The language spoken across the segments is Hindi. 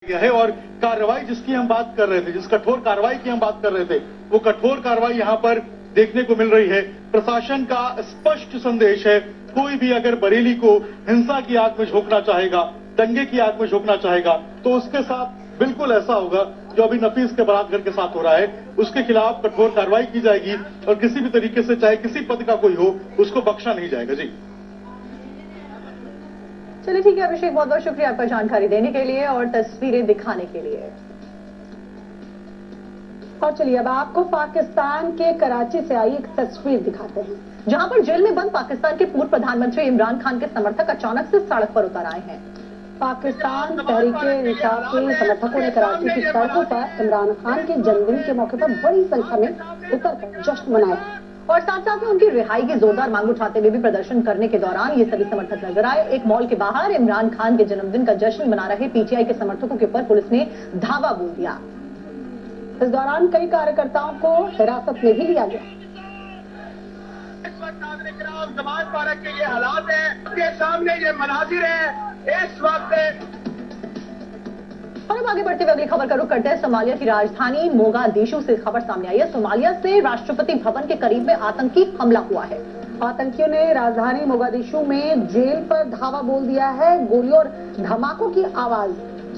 गया है। और कार्रवाई जिसकी हम बात कर रहे थे, जिस कठोर कार्रवाई की हम बात कर रहे थे, वो कठोर कार्रवाई यहाँ पर देखने को मिल रही है। प्रशासन का स्पष्ट संदेश है, कोई भी अगर बरेली को हिंसा की आग में झोंकना चाहेगा, दंगे की आग में झोंकना चाहेगा, तो उसके साथ बिल्कुल ऐसा होगा जो अभी नफीस के बारात घर के साथ हो रहा है। उसके खिलाफ कठोर कार्रवाई की जाएगी और किसी भी तरीके से, चाहे किसी पद का कोई हो, उसको बख्शा नहीं जाएगा। जी चलिए ठीक है अभिषेक, बहुत बहुत शुक्रिया आपका जानकारी देने के लिए और तस्वीरें दिखाने के लिए। और चलिए अब आपको पाकिस्तान के कराची से आई एक तस्वीर दिखाते हैं, जहां पर जेल में बंद पाकिस्तान के पूर्व प्रधानमंत्री इमरान खान के समर्थक अचानक से सड़क पर उतर आए हैं। पाकिस्तान तहरीक-ए-इंसाफ के समर्थकों ने कराची की सड़कों पर इमरान खान के जन्मदिन के मौके पर बड़ी संख्या में उतरकर जश्न मनाया और साथ साथ में उनकी रिहाई की जोरदार मांग उठाते हुए भी प्रदर्शन करने के दौरान ये सभी समर्थक नजर आए। एक मॉल के बाहर इमरान खान के जन्मदिन का जश्न मना रहे पीटीआई के समर्थकों के ऊपर पुलिस ने धावा बोल दिया। इस दौरान कई कार्यकर्ताओं को हिरासत में भी लिया गया। इस वक्त जमात पार्क के ये हालात है, के सामने ये मनाजिर है इस वक्त। और अब आगे बढ़ते हुए अगली खबर का रुख करते हैं। सोमालिया की राजधानी मोगादिशु से खबर सामने आई है। सोमालिया से राष्ट्रपति भवन के करीब में आतंकी हमला हुआ है। आतंकियों ने राजधानी मोगादिशु में जेल पर धावा बोल दिया है। गोलियों और धमाकों की आवाज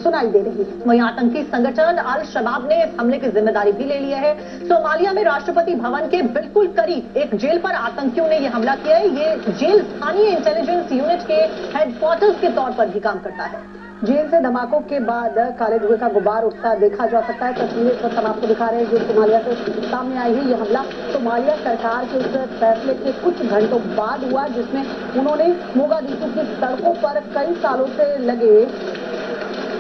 सुनाई दे रही है। वहीं आतंकी संगठन अल शबाब ने इस हमले की जिम्मेदारी भी ले ली है। सोमालिया में राष्ट्रपति भवन के बिल्कुल करीब एक जेल पर आतंकियों ने यह हमला किया है। ये जेल स्थानीय इंटेलिजेंस यूनिट के हेडक्वार्टर्स के तौर पर भी काम करता है। जेल से धमाकों के बाद काले धुएं का गुबार उठता देखा जा सकता है। तस्वीरें इस वक्त हम आपको दिखा रहे हैं जो सोमालिया से सामने आई है। यह हमला सोमालिया सरकार के उस फैसले के कुछ घंटों बाद हुआ जिसमें उन्होंने मोगादिशु की सड़कों पर कई सालों से लगे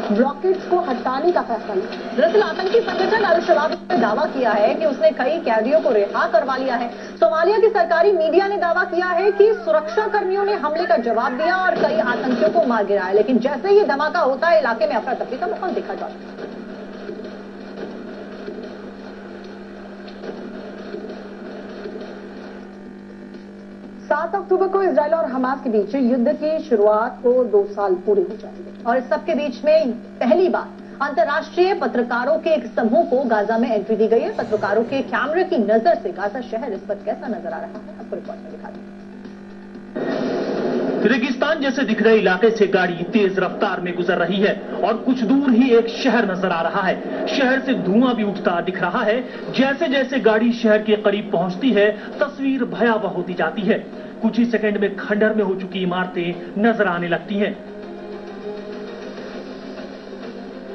ब्लॉकेट्स को हटाने का फैसला लिया। दरअसल आतंकी संगठन अल शबाब ने दावा किया है कि उसने कई कैदियों को रिहा करवा लिया है। सोमालिया की सरकारी मीडिया ने दावा किया है कि सुरक्षा कर्मियों ने हमले का जवाब दिया और कई आतंकियों को मार गिराया, लेकिन जैसे ही धमाका होता है इलाके में अफरा तफरी का माहौल देखा जाता है। 7 अक्टूबर को इजराइल और हमास के बीच युद्ध की शुरुआत को 2 साल पूरे हो जाएंगे और इस सबके बीच में पहली बार अंतर्राष्ट्रीय पत्रकारों के एक समूह को गाजा में एंट्री दी गई है। पत्रकारों के कैमरे की नजर से गाजा शहर इस वक्त कैसा नजर आ रहा है, आपको रिपोर्ट में दिखा दें। रेगिस्तान जैसे दिख रहे इलाके से गाड़ी तेज रफ्तार में गुजर रही है और कुछ दूर ही एक शहर नजर आ रहा है। शहर से धुआं भी उठता दिख रहा है। जैसे जैसे गाड़ी शहर के करीब पहुंचती है तस्वीर भयावह होती जाती है। कुछ ही सेकंड में खंडहर में हो चुकी इमारतें नजर आने लगती हैं।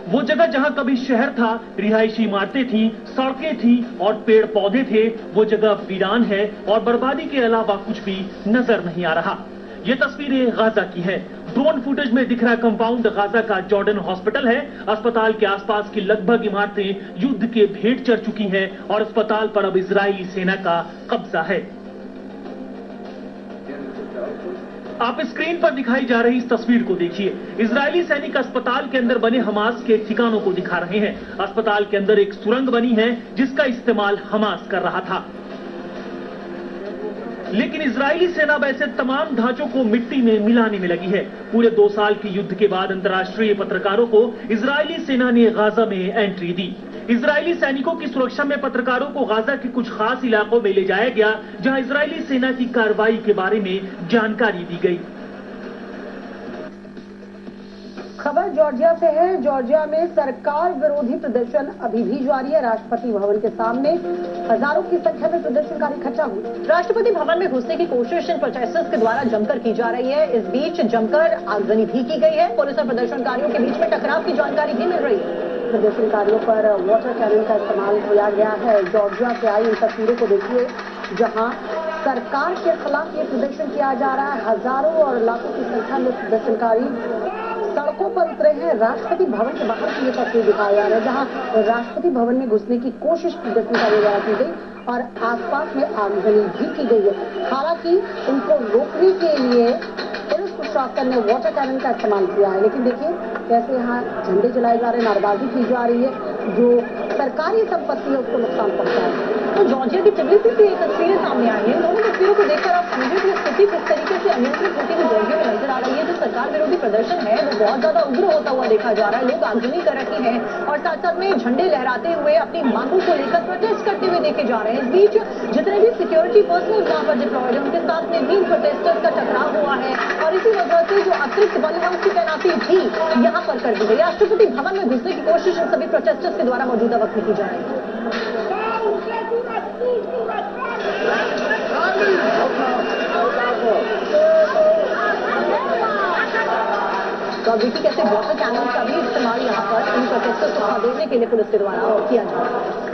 वो जगह जहां कभी शहर था, रिहायशी इमारतें थी, सड़कें थी और पेड़ पौधे थे, वो जगह वीरान है और बर्बादी के अलावा कुछ भी नजर नहीं आ रहा। ये तस्वीरें गाजा की है। ड्रोन फुटेज में दिख रहा कंपाउंड गाजा का जॉर्डन हॉस्पिटल है। अस्पताल के आसपास की लगभग इमारतें युद्ध के भेंट चढ़ चुकी हैं और अस्पताल पर अब इजरायली सेना का कब्जा है। आप स्क्रीन पर दिखाई जा रही इस तस्वीर को देखिए। इजरायली सैनिक अस्पताल के अंदर बने हमास के ठिकानों को दिखा रहे हैं। अस्पताल के अंदर एक सुरंग बनी है जिसका इस्तेमाल हमास कर रहा था, लेकिन इजरायली सेना वैसे तमाम ढांचों को मिट्टी में मिलाने में लगी है। पूरे 2 साल के युद्ध के बाद अंतर्राष्ट्रीय पत्रकारों को इजरायली सेना ने गाजा में एंट्री दी। इजरायली सैनिकों की सुरक्षा में पत्रकारों को गाजा के कुछ खास इलाकों में ले जाया गया जहां इजरायली सेना की कार्रवाई के बारे में जानकारी दी गई। खबर जॉर्जिया से है। जॉर्जिया में सरकार विरोधी प्रदर्शन अभी भी जारी है। राष्ट्रपति भवन के सामने हजारों की संख्या में प्रदर्शनकारी इकट्ठा हुए। राष्ट्रपति भवन में घुसने की कोशिश इन प्रोटेस्टर्स के द्वारा जमकर की जा रही है। इस बीच जमकर आगजनी भी की गई है। पुलिस और प्रदर्शनकारियों के बीच में टकराव की जानकारी भी मिल रही है। प्रदर्शनकारियों पर वाटर कैनन का इस्तेमाल किया गया है। जॉर्जिया से आई इन तस्वीरों को देखिए जहां सरकार के खिलाफ ये प्रदर्शन किया जा रहा है। हजारों और लाखों की संख्या में प्रदर्शनकारी सड़कों पर उतरे हैं। राष्ट्रपति भवन के बाहर की ये तस्वीर दिखाया जा रहा है जहां राष्ट्रपति भवन में घुसने की कोशिश प्रदर्शनकारियों द्वारा की गई और आसपास में आगजनी भी की गई है। हालांकि उनको रोकने के लिए पुलिस प्रशासन ने वाटर कैनन का इस्तेमाल किया है, लेकिन देखिए कैसे यहाँ झंडे जलाए जा रहे हैं, नारेबाजी की जा रही है। जो सरकारी संपत्ति है उसको नुकसान पहुंचा है। दरअसल जॉर्जिया की टिबिलिसी से ये तस्वीरें सामने आई हैं। दोनों तस्वीरों को देखकर आप समझे कि स्थिति किस तरीके से अनियंत्रित होती हुई जॉर्जिया में नजर आ रही है। जो सरकार विरोधी प्रदर्शन है वो बहुत ज्यादा उग्र होता हुआ देखा जा रहा है। लोग आगजनी कर रहे हैं और साथ साथ में झंडे लहराते हुए अपनी मांगों को लेकर प्रोटेस्ट करते हुए देखे जा रहे हैं। इस बीच जितने भी सिक्योरिटी पर्सनल वहां पर डिप्लॉयड है उनके साथ में भी प्रोटेस्टर्स का टकराव हुआ है और इसी वजह से जो अतिरिक्त बल है उसकी तैनाती भी यहाँ पर कर दी गई। राष्ट्रपति भवन में घुसने की कोशिश इन सभी प्रोटेस्टर्स के द्वारा मौजूदा वक्त में की जा रही है। तो अब देखिए कैसे वाटर कैनन का भी इस्तेमाल यहाँ पर इन प्रोटेस्टर्स को खदेड़ने के लिए पुलिस के द्वारा किया जा रहा है।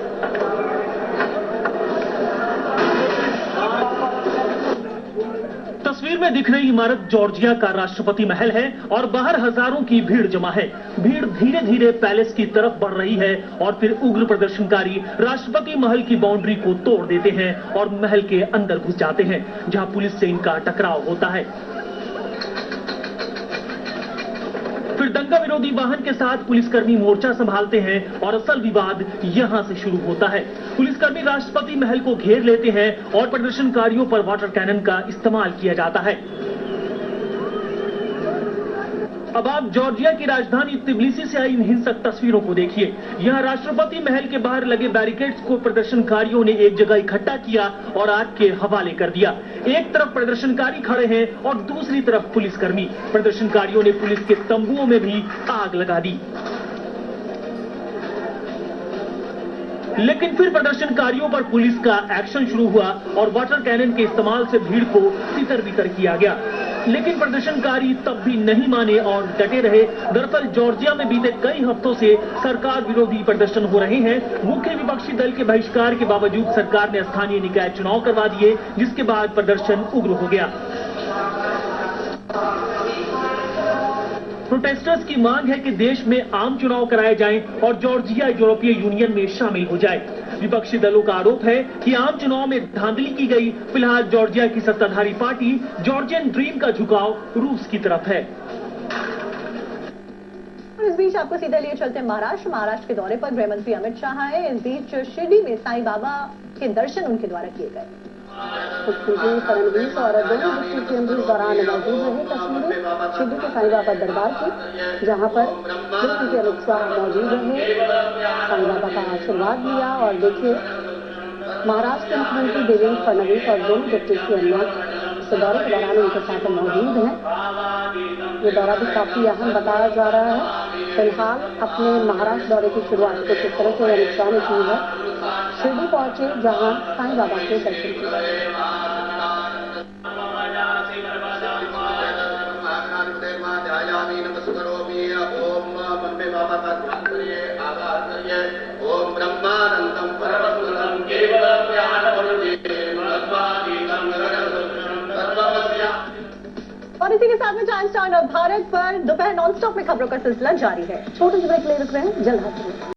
तस्वीर में दिख रही इमारत जॉर्जिया का राष्ट्रपति महल है और बाहर हजारों की भीड़ जमा है। भीड़ धीरे धीरे पैलेस की तरफ बढ़ रही है और फिर उग्र प्रदर्शनकारी राष्ट्रपति महल की बाउंड्री को तोड़ देते हैं और महल के अंदर घुस जाते हैं, जहां पुलिस से इनका टकराव होता है। फिर दंगा विरोधी वाहन के साथ पुलिसकर्मी मोर्चा संभालते हैं और असल विवाद यहां से शुरू होता है। पुलिसकर्मी राष्ट्रपति महल को घेर लेते हैं और प्रदर्शनकारियों पर वाटर कैनन का इस्तेमाल किया जाता है। अब आप जॉर्जिया की राजधानी तिबिलिसी से आई इन हिंसक तस्वीरों को देखिए। यहां राष्ट्रपति महल के बाहर लगे बैरिकेड्स को प्रदर्शनकारियों ने एक जगह इकट्ठा किया और आग के हवाले कर दिया। एक तरफ प्रदर्शनकारी खड़े हैं और दूसरी तरफ पुलिसकर्मी। प्रदर्शनकारियों ने पुलिस के तंबुओं में भी आग लगा दी, लेकिन फिर प्रदर्शनकारियों पर पुलिस का एक्शन शुरू हुआ और वाटर कैनन के इस्तेमाल से भीड़ को तितर-बितर किया गया। लेकिन प्रदर्शनकारी तब भी नहीं माने और डटे रहे। दरअसल जॉर्जिया में बीते कई हफ्तों से सरकार विरोधी प्रदर्शन हो रहे हैं। मुख्य विपक्षी दल के बहिष्कार के बावजूद सरकार ने स्थानीय निकाय चुनाव करवा दिए, जिसके बाद प्रदर्शन उग्र हो गया। प्रोटेस्टर्स की मांग है कि देश में आम चुनाव कराए जाएं और जॉर्जिया यूरोपीय यूनियन में शामिल हो जाए। विपक्षी दलों का आरोप है कि आम चुनाव में धांधली की गई। फिलहाल जॉर्जिया की सत्ताधारी पार्टी जॉर्जियन ड्रीम का झुकाव रूस की तरफ है। इस बीच आपको सीधा लिए चलते हैं महाराष्ट्र के दौरे पर गृह मंत्री अमित शाह आए। इस बीच शिरडी में साईं बाबा के दर्शन उनके द्वारा किए गए। मुख्यमंत्री फडणवीस और दोनों डिप्टी सीएम भी इस दौरान मौजूद रहे। तस्वीरें शिरडी के साईं बाबा दरबार की, जहां पर मुख्यमंत्री अमित शाह मौजूद रहे, साईं बाबा का आशीर्वाद लिया। और देखिए महाराष्ट्र के मुख्यमंत्री देवेंद्र फडणवीस और दोनों डिप्टी सीएम इस दौरे के दौरान उनके साथ मौजूद हैं। ये दौरा भी काफी अहम बताया जा रहा है। फिलहाल अपने महाराष्ट्र दौरे की शुरुआत कुछ इस तरह से अमित शाह ने की है। शिरडी पहुंचे, जहां साईं बाबा के दर्शन किए। और इसी के साथ में टाइम्स स्टार भारत पर दोपहर नॉनस्टॉप में खबरों का सिलसिला जारी है। छोटे से ब्रेक ले रुक रहे हैं, जल्द हाजिर।